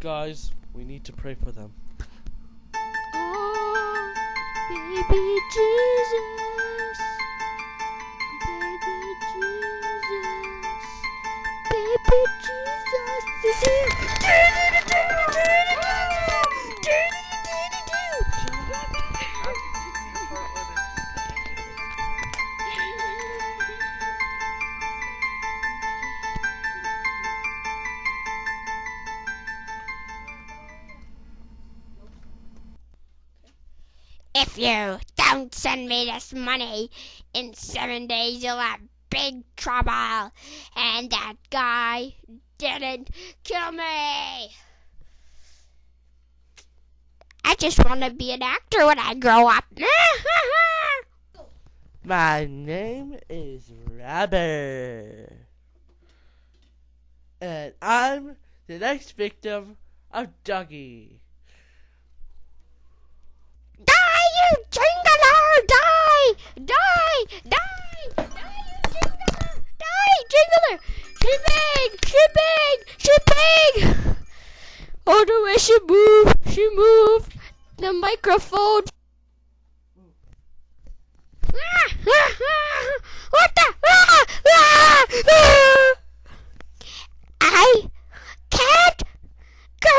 Guys, we need to pray for them. Oh, baby Jesus, baby Jesus, baby Jesus is here. If you don't send me this money, in 7 days you'll have big trouble. And that guy didn't kill me. I just want to be an actor when I grow up. My name is Robert. And I'm the next victim of Dougie. Die, you jingler! Die! Die! Die! Die, you jingler! Die, jingler! She big! She big! She big! Oh, the way she moved! She moved! The microphone! What the? I can't go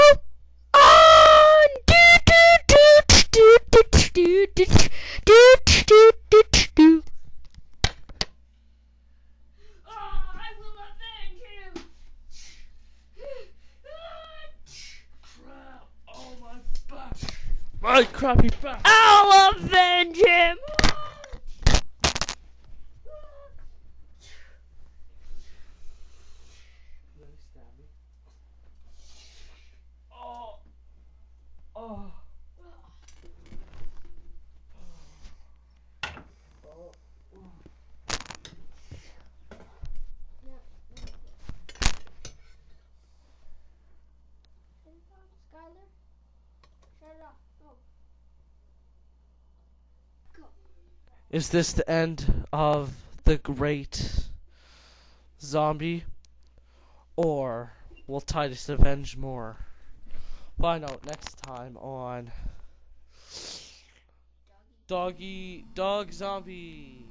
on! I will avenge him! Crap! Oh, my back! My crappy back! I'll avenge him! Oh! Oh! Skylar, shut up. Go. Is this the end of the great zombie? Or will Titus avenge more? Find out next time on Dog Zombie.